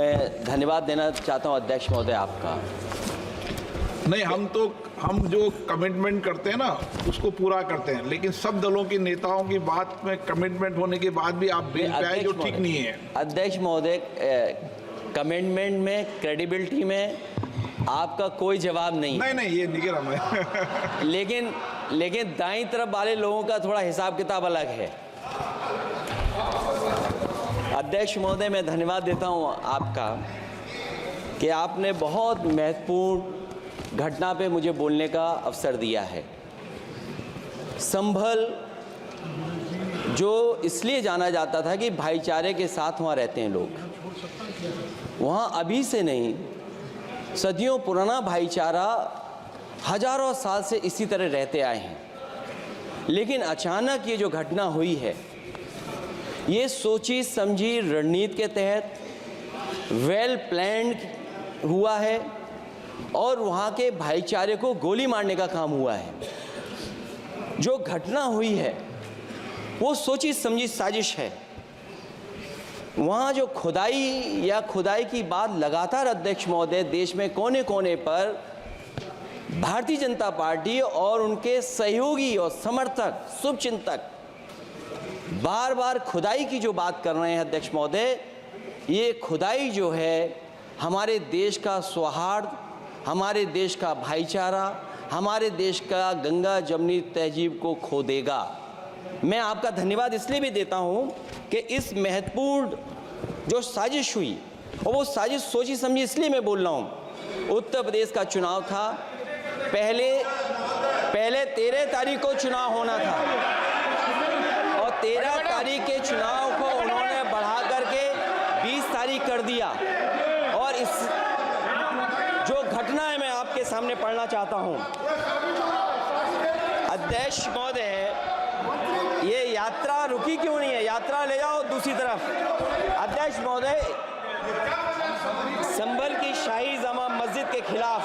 मैं धन्यवाद देना चाहता हूं अध्यक्ष महोदय आपका। नहीं, हम जो कमिटमेंट करते हैं ना उसको पूरा करते हैं, लेकिन सब दलों के नेताओं की बात में कमिटमेंट होने के बाद भी आप बेल पे आए जो ठीक नहीं है। अध्यक्ष महोदय, कमिटमेंट में, क्रेडिबिलिटी में आपका कोई जवाब नहीं। नहीं, ये निगरान है। लेकिन दाईं तरफ वाले लोगों का थोड़ा हिसाब किताब अलग है। अध्यक्ष महोदय, मैं धन्यवाद देता हूं आपका कि आपने बहुत महत्वपूर्ण घटना पे मुझे बोलने का अवसर दिया है। संभल जो इसलिए जाना जाता था कि भाईचारे के साथ वहाँ रहते हैं लोग, वहाँ अभी से नहीं, सदियों पुराना भाईचारा हजारों साल से इसी तरह रहते आए हैं। लेकिन अचानक ये जो घटना हुई है, ये सोची समझी रणनीति के तहत वेल प्लान्ड हुआ है और वहाँ के भाईचारे को गोली मारने का काम हुआ है। जो घटना हुई है वो सोची समझी साजिश है। वहाँ जो खुदाई की बात लगातार अध्यक्ष महोदय देश में कोने कोने पर भारतीय जनता पार्टी और उनके सहयोगी और समर्थक, शुभचिंतक बार बार खुदाई की जो बात कर रहे हैं अध्यक्ष महोदय, ये खुदाई जो है हमारे देश का सौहार्द, हमारे देश का भाईचारा, हमारे देश का गंगा जमनी तहजीब को खो देगा। मैं आपका धन्यवाद इसलिए भी देता हूं कि इस महत्वपूर्ण जो साजिश हुई, और वो साजिश सोची समझी इसलिए मैं बोल रहा हूं। उत्तर प्रदेश का चुनाव था, पहले 13 तारीख को चुनाव होना था और 13 तारीख के चुनाव को उन्होंने बढ़ा करके 20 तारीख कर दिया। और इस जो घटना है मैं आपके सामने पढ़ना चाहता हूं। अध्यक्ष महोदय, ये यात्रा रुकी क्यों नहीं है? यात्रा ले जाओ दूसरी तरफ। अध्यक्ष महोदय, संभल की शाही जामा मस्जिद के खिलाफ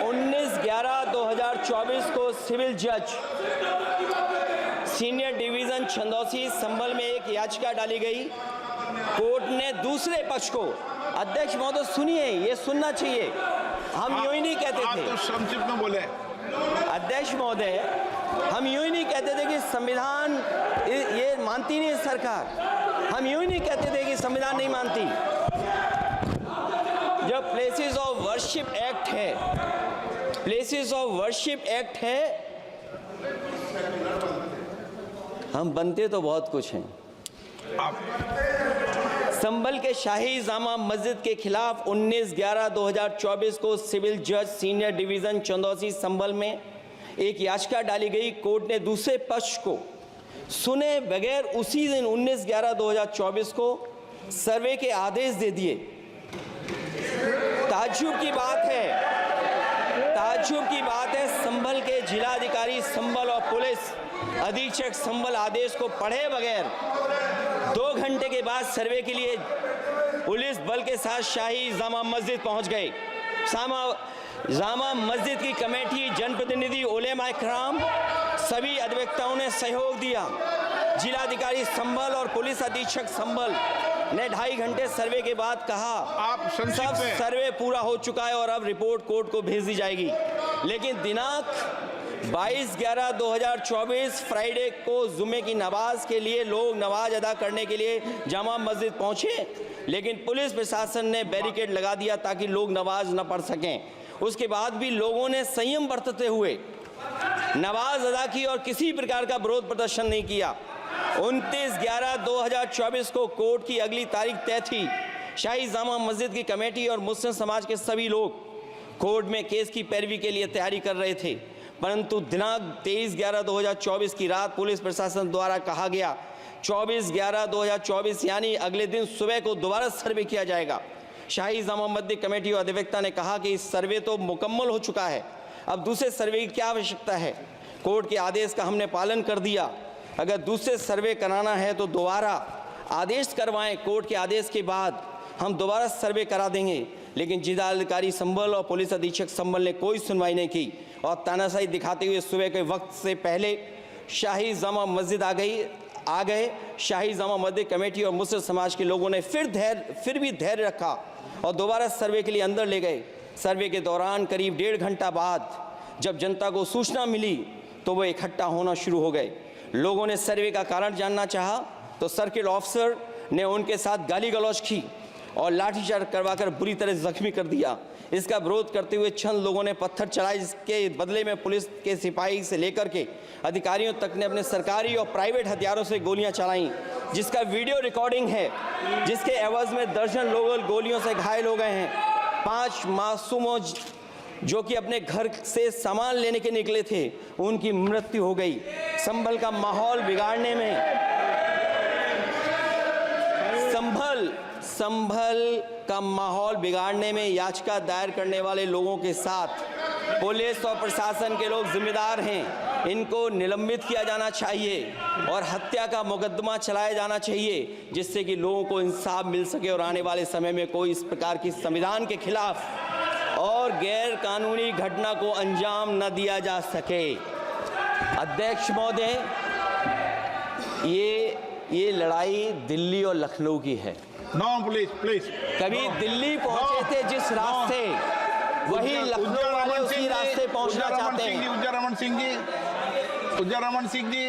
19/11/2024 को सिविल जज सीनियर डिवीजन छंदौसी संभल में एक याचिका डाली गई। कोर्ट ने दूसरे पक्ष को, अध्यक्ष महोदय सुनिए, ये सुनना चाहिए, हम यूं ही नहीं कहते थे। आप तो संक्षिप्त में बोले। अध्यक्ष महोदय, हम यूं ही नहीं कहते थे कि संविधान ये मानती नहीं सरकार। हम यूं ही नहीं कहते थे कि संविधान नहीं मानती। जब प्लेसेस ऑफ वर्शिप एक्ट है, प्लेसेस ऑफ वर्शिप एक्ट है, हम बनते तो बहुत कुछ हैं। संभल के शाही जामा मस्जिद के खिलाफ 19/11/2024 को सिविल जज सीनियर डिवीजन चंदौसी संभल में एक याचिका डाली गई। कोर्ट ने दूसरे पक्ष को सुने बगैर उसी दिन 19/11/2024 को सर्वे के आदेश दे दिए। ताज्जुब की बात है, संभल के जिलाधिकारी संभल और पुलिस अधीक्षक संभल आदेश को पढ़े बगैर 2 घंटे के बाद सर्वे के लिए पुलिस बल के साथ शाही जामा मस्जिद पहुंच गए। जामा मस्जिद की कमेटी, जनप्रतिनिधि, उलेमा इकराम, सभी अधिवक्ताओं ने सहयोग दिया। जिलाधिकारी संभल और पुलिस अधीक्षक संभल ने 2.5 घंटे सर्वे के बाद कहा, आप सब सर्वे पूरा हो चुका है और अब रिपोर्ट कोर्ट को भेज दी जाएगी। लेकिन दिनांक 22/11/2024 फ्राइडे को जुमे की नमाज के लिए लोग नमाज अदा करने के लिए जामा मस्जिद पहुंचे, लेकिन पुलिस प्रशासन ने बैरिकेड लगा दिया ताकि लोग नमाज न पढ़ सकें। उसके बाद भी लोगों ने संयम बरतते हुए नमाज अदा की और किसी प्रकार का विरोध प्रदर्शन नहीं किया। 29/11/2024 को कोर्ट की अगली तारीख तय थी। शाही जामा मस्जिद की कमेटी और मुस्लिम समाज के सभी लोग कोर्ट में केस की पैरवी के लिए तैयारी कर रहे थे, परंतु दिनांक 23/11/2024 की रात पुलिस प्रशासन द्वारा कहा गया 24/11/2024 यानी अगले दिन सुबह को दोबारा सर्वे किया जाएगा। शाही जामा मस्जिद कमेटी और अधिवक्ता ने कहा कि इस सर्वे तो मुकम्मल हो चुका है, अब दूसरे सर्वे की क्या आवश्यकता है? कोर्ट के आदेश का हमने पालन कर दिया। अगर दूसरे सर्वे कराना है तो दोबारा आदेश करवाएं, कोर्ट के आदेश के बाद हम दोबारा सर्वे करा देंगे। लेकिन जिलाधिकारी संभल और पुलिस अधीक्षक संभल ने कोई सुनवाई नहीं की और तानाशाही दिखाते हुए सुबह के वक्त से पहले शाही जामा मस्जिद आ गई। आ गए। शाही जामा मस्जिद कमेटी और मुस्लिम समाज के लोगों ने फिर भी धैर्य रखा और दोबारा सर्वे के लिए अंदर ले गए। सर्वे के दौरान करीब 1.5 घंटा बाद जब जनता को सूचना मिली तो वो इकट्ठा होना शुरू हो गए। लोगों ने सर्वे का कारण जानना चाहा तो सर्किल ऑफिसर ने उनके साथ गाली गलौज की और लाठीचार्ज करवाकर बुरी तरह जख्मी कर दिया। इसका विरोध करते हुए चंद लोगों ने पत्थर चलाए, जिसके बदले में पुलिस के सिपाही से लेकर के अधिकारियों तक ने अपने सरकारी और प्राइवेट हथियारों से गोलियां चलाईं, जिसका वीडियो रिकॉर्डिंग है, जिसके एवज में दर्जन लोग गोलियों से घायल हो गए हैं। 5 मासूमों जो कि अपने घर से सामान लेने के निकले थे, उनकी मृत्यु हो गई। संभल का माहौल बिगाड़ने में संभल का माहौल बिगाड़ने में याचिका दायर करने वाले लोगों के साथ पुलिस और प्रशासन के लोग जिम्मेदार हैं। इनको निलंबित किया जाना चाहिए और हत्या का मुकदमा चलाया जाना चाहिए, जिससे कि लोगों को इंसाफ मिल सके और आने वाले समय में कोई इस प्रकार की संविधान के खिलाफ और गैर कानूनी घटना को अंजाम न दिया जा सके। अध्यक्ष महोदय, ये लड़ाई दिल्ली और लखनऊ की है। नो प्लीज कभी दिल्ली पहुंचे थे जिस रास्ते, वही लखनऊ वाले उसी रास्ते पहुंचना चाहते हैं। उज्जर रमन सिंह जी